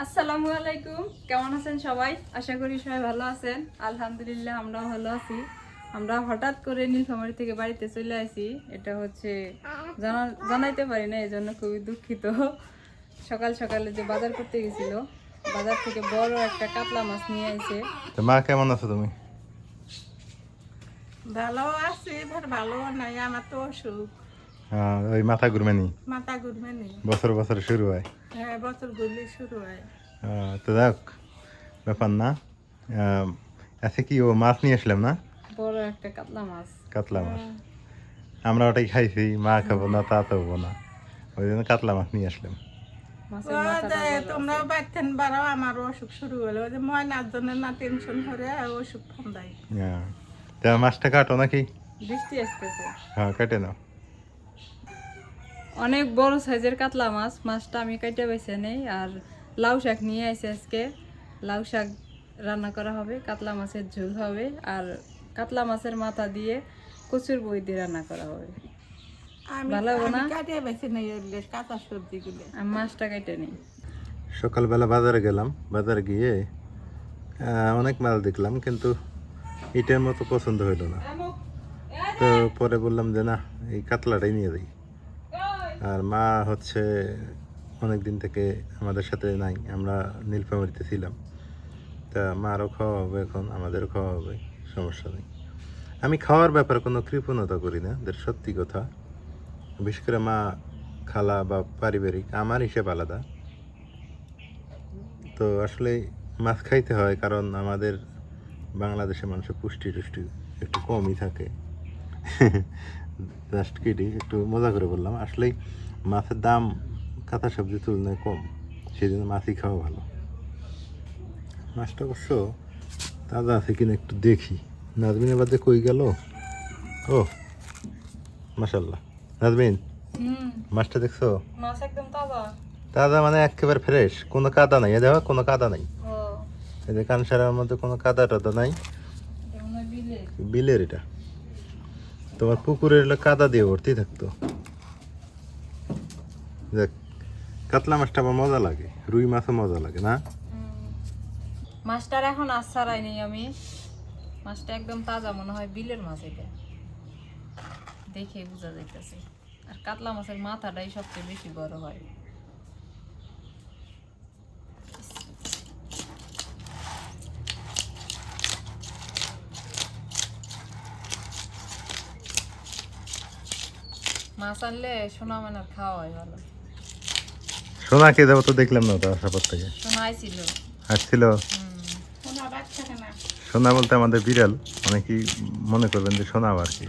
আসসালামু আলাইকুম, কেমন আছেন সবাই? আশা করি সবাই ভালো আছেন। আলহামদুলিল্লাহ আমরাও ভালো আছি। আমরা হঠাৎ করে নীলফামারী থেকে বাড়িতে চলে আসি, এটা হচ্ছে জানাইতে পারি না, এই জন্য খুবই দুঃখিত। সকাল সকালে যে বাজার করতে গেছিল, বাজার থেকে বড় একটা কাতলা মাছ নিয়ে আইছে। তো মা কেমন আছো তুমি? ভালো আছি, ভালো নাই, আমার তো অসুখ, ওই মাথা ঘুরমানি মাথা ঘুরবে নি। বছর বছর শুরু হয়। হ্যাঁ, বছর ঘুরলে শুরু হয়। তো দেখ ব্যাপার না। আচ্ছা কি ও মাছ নিয়ে আসলাম না, বড় একটা কাতলা মাছ। কাতলা মাছ। আমরা ওটাই খাইছি, মা খাবো না তা তো হবো না, ওই জন্য কাতলা মাছ নিয়ে আসলাম। মাছের মাথাটা বড় তোমরা আছে। বাড়তেন বাড়াও, আমার অসুখ শুরু হলো। ওই যে ময়নার জন্য না টেনশন করে অসুখ ফান্দাই। তা মাছটা কাটো নাকি? বৃষ্টি আসতেছে। হ্যাঁ কেটে নাও। অনেক বড় সাইজের কাতলা মাছ, মাছটা আমি কাইটে বেছে নেই। আর লাউ শাক নিয়ে আসে আজকে, লাউ শাক রান্না করা হবে, কাতলা মাছের ঝোল হবে, আর কাতলা মাছের মাথা দিয়ে কচুর বই দিয়ে রান্না করা হবে। আমি ভালো হবে না? কাটিয়ে বেছে নেই কাঁচা সবজিগুলো। আমি মাছটা কাইটে নিই। সকালবেলা বাজারে গেলাম, বাজারে গিয়ে অনেক মাছ দেখলাম, কিন্তু এটার মতো পছন্দ হইলো না। তো পরে বললাম যে না, এই কাতলাটাই নিয়ে যাই। আর মা হচ্ছে অনেক দিন থেকে আমাদের সাথে নাই, আমরা নীলফামারীতে ছিলাম। তা মারও খাওয়া হবে, এখন আমাদেরও খাওয়া হবে, সমস্যা নেই। আমি খাওয়ার ব্যাপারে কোনো কৃপণতা করি না, এদের সত্যি কথা। বিশেষ করে মা, খালা বা পারিবারিক, আমার হিসেব আলাদা। তো আসলে মাছ খাইতে হয়, কারণ আমাদের বাংলাদেশের মানুষের পুষ্টি টুষ্টি একটু কমই থাকে। জাস্ট কেটে একটু মজা করে বললাম, আসলেই মাছের দাম কাঁচা সবজির তুলনায় কম, সেই জন্য মাছই খাওয়া ভালো। মাছটা অবশ্য তাজা আছে কিনা একটু দেখি। নাজমিনের বাদে কই গেল? ও মাশাল্লাহ, নাজমিন মাছটা দেখছো? মাছ একদম তাজা। তাজা মানে একেবারে ফ্রেশ, কোনো কাদা নাই। এ দেখো কোনো কাদা নাই, ও, এই যে কানসারার মধ্যে কোনো কাদা টাদা নাই। এটা মনে হয় বিলের। বিলের এটা, তোমার পুকুরের হলে কাদা দিয়ে ভর্তি থাকতো। দেখ, কাতলা মাছটা আমার মজা লাগে, রুই মাছও মজা লাগে না? মাছটার এখন আসারাই নেই আমি, মাছটা একদম তাজা, মনে হয় বিলের মাছ। এটা দেখে বোঝা যাইতেছে। আর কাতলা মাছের মাথাটাই সবচেয়ে বেশি বড় হয়। মাছ আনলে সোনা মানার খাওয়া হয় ভালো। সোনাকে যাবো তো দেখলাম না তো আসার পর থেকে। সোনা আইছিল। আসছিল? কোনো বাচ্চা না। সোনা বলতে আমাদের বিড়াল, অনেকেই মনে করবেন যে সোনা আর কি।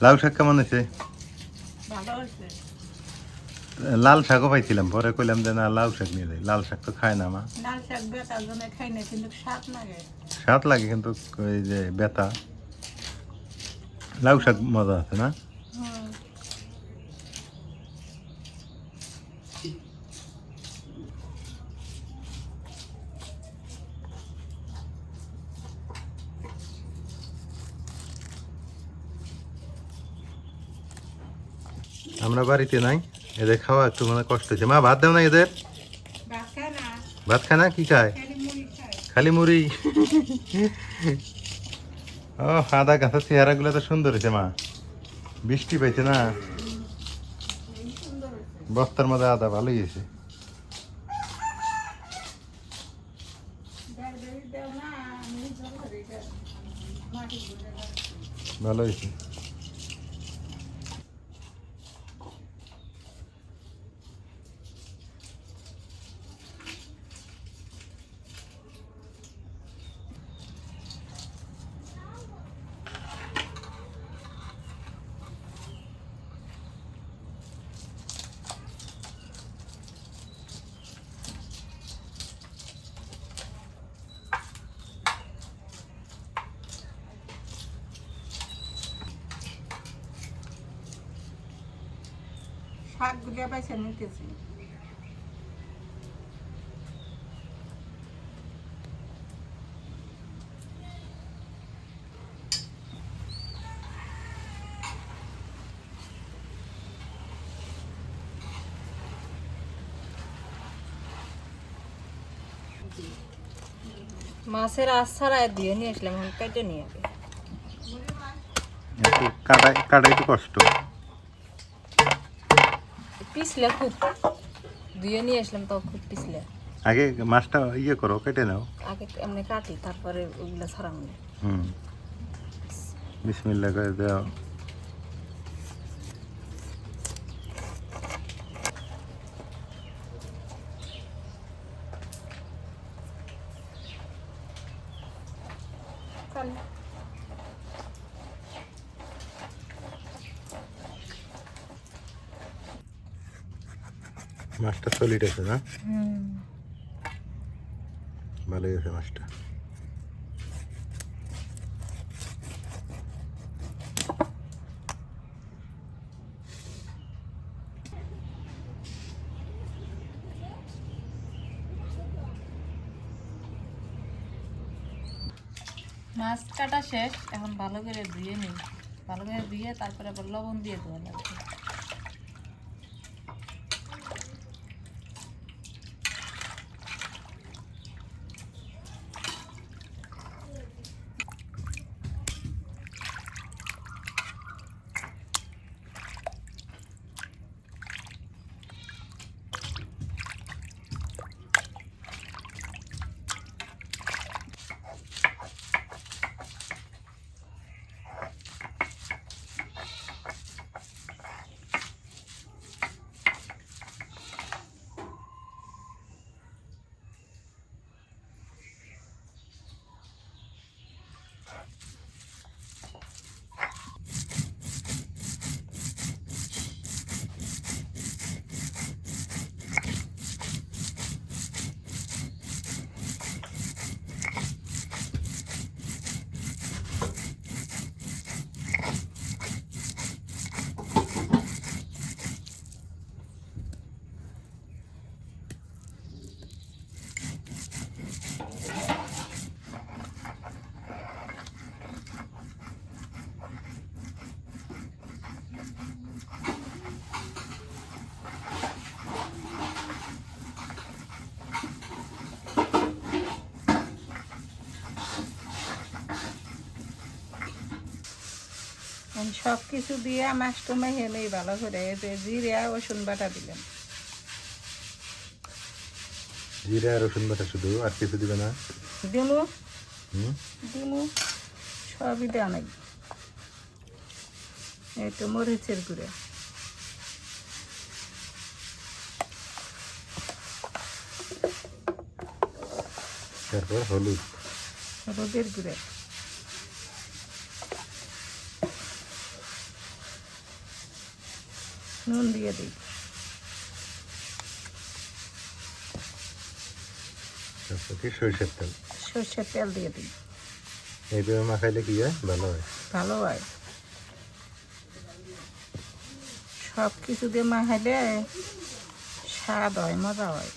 লাউ শাক কেমন হয়েছে? ভালো হয়েছে। লাল শাকও পাইছিলাম, পরে কইলাম যে না, লাউ শাক নিয়ে যাই। লাল শাক তো খায় না মা। লাল শাক বেটার জন্য খাই না, কিন্তু স্বাদ লাগে। স্বাদ লাগে, কিন্তু ওই যে বেতা, লাউ শাক মজা আছে না? আমরা বাড়িতে নাই, এদের খাওয়া একটু মানে কষ্ট হচ্ছে। মা ভাত দেও না এদের? ভাত খায় না, ভাত খায় না, কি খায়? খালি মুড়ি খায়। খালি মুড়ি। ও আদা গাছের চেহারা গুলো তো সুন্দর হয়েছে মা, বৃষ্টি পাইছে না, বস্তার মধ্যে আদা ভালোই হয়েছে। ভালো হয়েছে। শাক গুলিয়া পাইছে নিতেছি। মাছের আছাড়া দিয়ে নিয়ে আসলাম, এখন কেটে নিয়ে আগে। একটু কাটাই তো কষ্ট। পিছলে খুব, ধুয়ে নিয়ে আসলাম তো খুব পিছলে। আগে মাছটা ইয়ে করো, কেটে নাও। আগে এমনি কাটি, তারপরে ওইগুলো ছাড়ানো। বিসমিল্লাহ করে দাও। মাছটা সলিড আছে না? ভালোই আছে মাছটা। মাছ কাটা শেষ, এখন ভালো করে ধুয়ে নিই। ভালো করে ধুয়ে তারপরে আবার লবণ দিয়ে দেওয়া লাগবে। সব কিছু দিয়ে মাছটা মেখে নেই ভালো করে। যে জিরে রসুন বাটা দিলেন, জিরা রসুন বাটা শুধু, আর কিছু দিবে না? দিমু হুম, দিমু সবই দেওয়া নাই। এই তো মরিচের গুঁড়া, তারপর হলুদ, হলুদের গুঁড়া, নুন দিয়ে দিই। তারপর কি সরিষার তেল। সর্ষের তেল দিয়ে দিই। এইভাবে মাখাইলে কি হয়? ভালো হয়। ভালো হয়, সব কিছু দিয়ে মাখাইলে স্বাদ হয়, মজা হয়।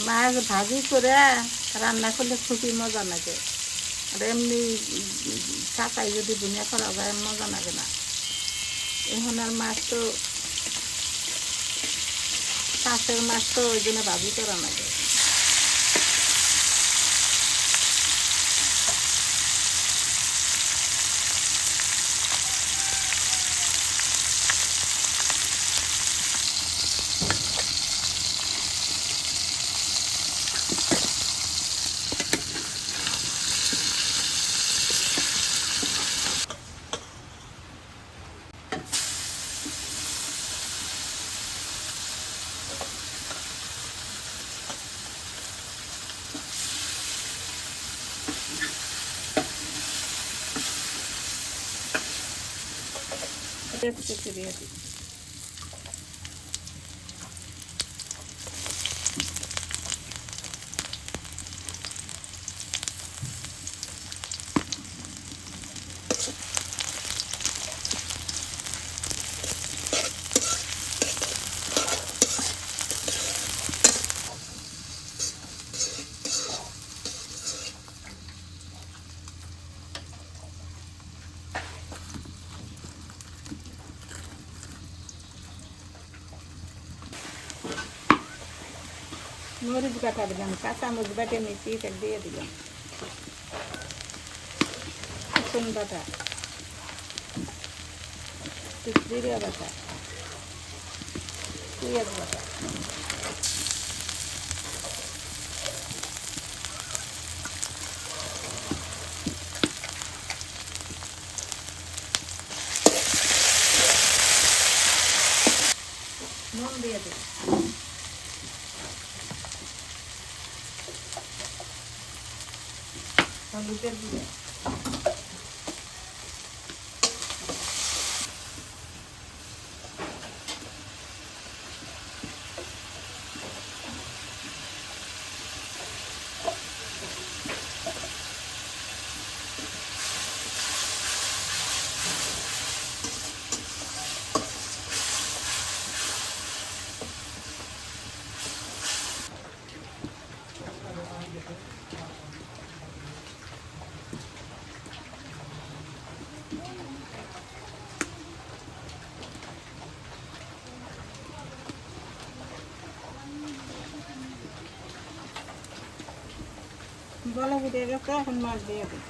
মাছ ভাজি করে রান্না করলে খুবই মজা লাগে। আর এমনি কাঁচাই যদি বুনিয়া করা যায় মজা লাগে না। এখন আর মাছ তো কাঁচের মাছ তো ওই জন্য ভাজি করা লাগে। এটা একটু দিয়ে দিই। মরিচ বাটা দিলাম, কাঁচা মরিচ বাটে নিচ্ছি, এটা দিয়ে দিলাম। রসুন বাটা, জিরা বাটা, পেঁয়াজ বাটা, নুন দিয়ে দিই। হলুদের গুঁড়ো, বলা বুঝে গেছে, এখন মাছ দিয়ে দিই।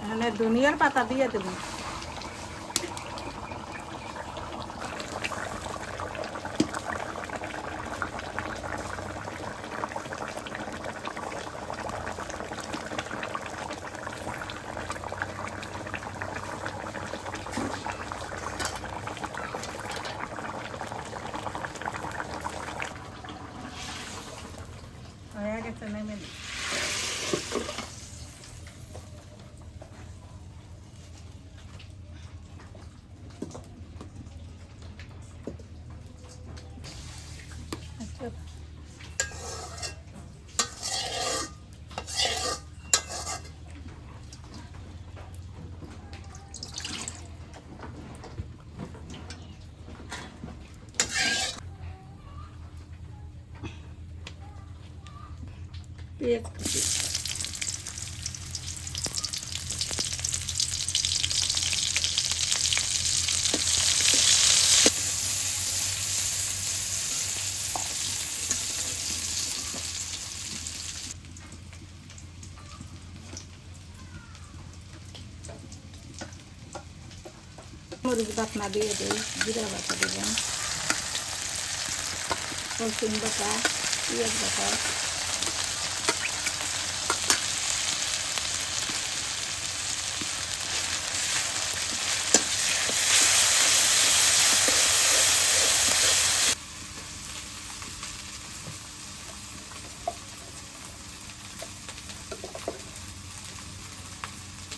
এখানে ধনিয়ার পাতা দিয়ে দেব। হয়ে গেছে, নেমে দিই। পেঁয়াজ কুচি, মরিচ বাটনা দিয়ে দিই, জিরা বাটা দেবেন, রসুন বাটা, পেঁয়াজ বাটা,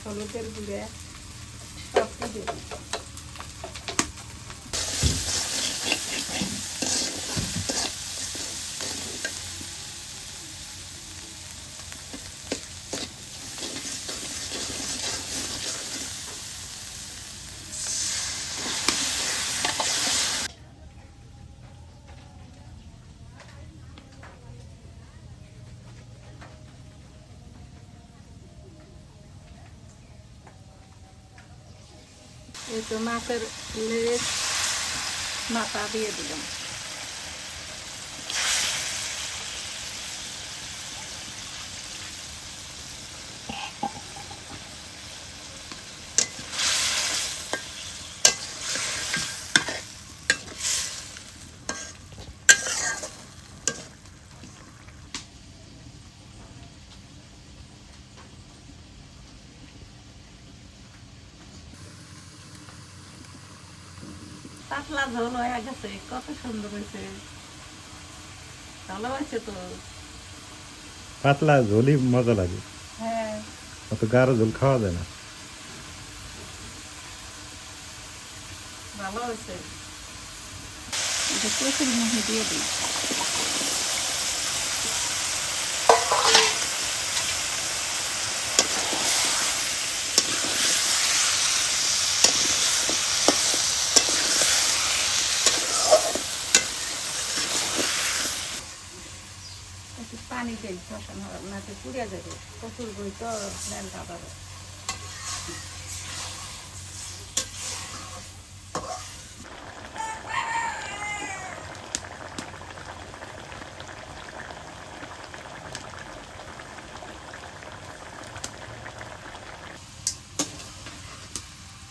হলুদের গুঁড়ে, সব দিয়ে দিই। এই তো মাছের লেজ মাথা দিয়ে দিলাম। পাতলা ঝোল হয়ে গেছে, কত সুন্দর হয়েছে, ভালো হয়েছে তো। পাতলা ঝোলই মজা লাগে, হ্যাঁ, অত গাঢ় ঝোল খাওয়া যায় না। ভালো হয়েছে। এটা কচুর মুখে দিয়ে দিই। একটু পানি দিই, শশান হবে না তো পুড়িয়া যাবে, কচুর বই তো লেনটা পাবে।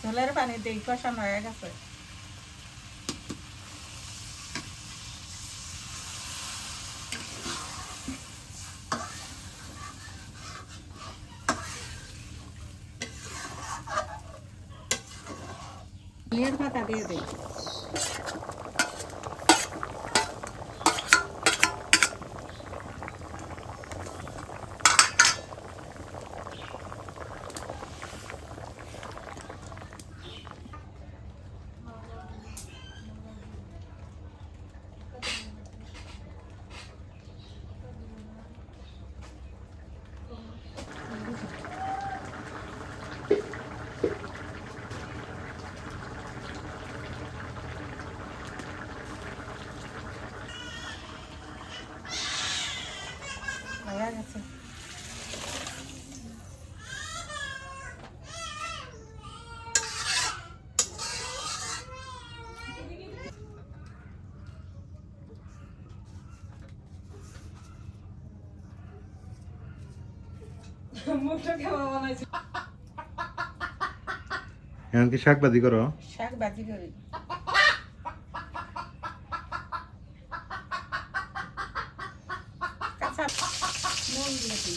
ঝোলের পানি দিই, কষানো হয়ে গেছে। ধনিয়ার পাতা দিয়ে দিই। হয়ে গেছে। এমনকি শাক ভাজি করো? শাক ভাজি করি। কাঁচা নুন দিয়ে দিই।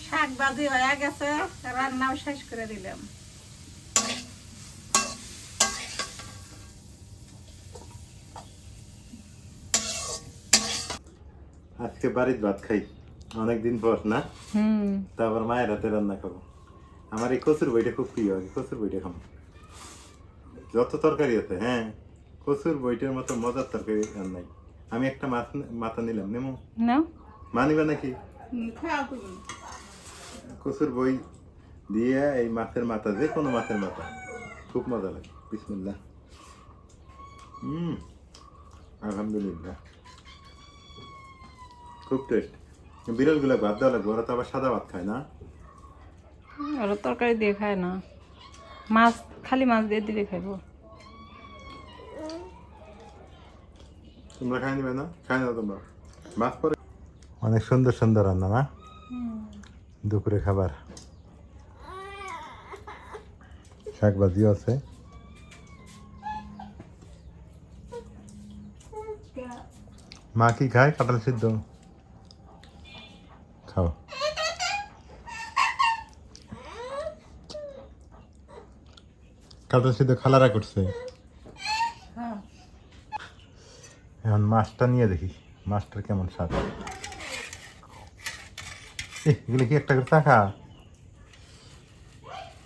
শাক ভাজি হয়ে গেছে, রান্নাও শেষ করে দিলাম। আজকে বাড়ির ভাত খাই অনেকদিন পর না, তারপর মায়ের হাতে রান্না খাবো। আমার এই কচুর বইটা খুব প্রিয়, আগে কচুর বইটা খাবো। যত তরকারি আছে, হ্যাঁ, কচুর বইটার মতো মজার তরকারি আর নাই। আমি একটা মাছ মাথা নিলাম, নেমো না মা নিবা নাকি? খাওয়া তুমি। কচুর বই দিয়ে এই মাছের মাথা, যে কোনো মাছের মাথা খুব মজা লাগে। বিসমিল্লাহ। আলহামদুলিল্লাহ, খুব টেস্ট। বিড়াল গুলা ভাত দেওয়া লাগবে, ওরা তো আবার সাদা ভাত খায় না। ওরা তরকারি দিয়ে খায় না, মাছ খালি মাছ দিয়ে দিলে খাইবো। তোমরা খাই নিবে না? খাই না তোমরা মাছ পরে। অনেক সুন্দর সুন্দর রান্না না দুপুরে খাবার। শাক ভাজিও আছে। মা কি খায়? কাঁঠাল সিদ্ধ খাও। কাঁঠাল সিদ্ধ খালারা করছে। এখন মাছটা নিয়ে দেখি মাছটার কেমন স্বাদ। এগুলো কি একটা করে চাকা?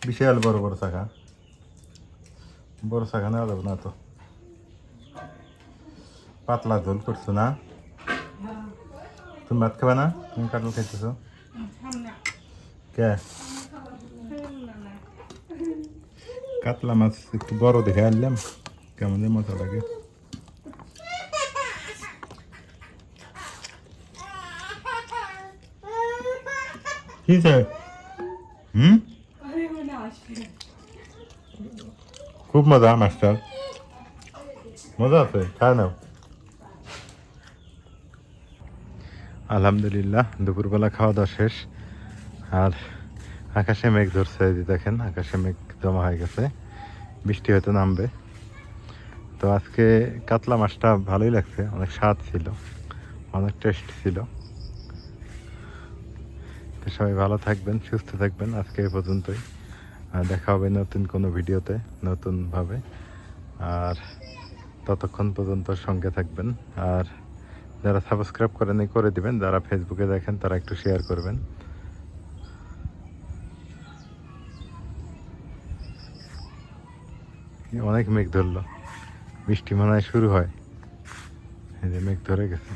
বিশাল বড় বড় চাকা। বড় চাকা নেওয়া যাবে না তো। পাতলা ঝোল করছো না? তুমি ভাত খাবে না? তুমি কাটল খাইতেছো কে? কাতলা মাছ একটু বড় দেখে আনলাম, কেমন যে মজা লাগে। কি স্যার? খুব মজা মাস্টার, মজা আছে, খায় নাও। আলহামদুলিল্লাহ দুপুরবেলা খাওয়া দাওয়া শেষ। আর আকাশে মেঘ ধরছে, এই যে দেখেন আকাশে মেঘ জমা হয়ে গেছে, বৃষ্টি হয়তো নামবে। তো আজকে কাতলা মাছটা ভালোই লাগছে, অনেক স্বাদ ছিল, অনেক টেস্ট ছিল। তো সবাই ভালো থাকবেন, সুস্থ থাকবেন। আজকে এই পর্যন্তই, দেখা হবে নতুন কোনো ভিডিওতে নতুনভাবে। আর ততক্ষণ পর্যন্ত সঙ্গে থাকবেন। আর যারা সাবস্ক্রাইব করেনি করে দিবেন, যারা ফেসবুকে দেখেন তারা একটু শেয়ার করবেন। অনেক মেঘ ধরলো, বৃষ্টি মনে হয় শুরু হয়, এই যে মেঘ ধরে গেছে।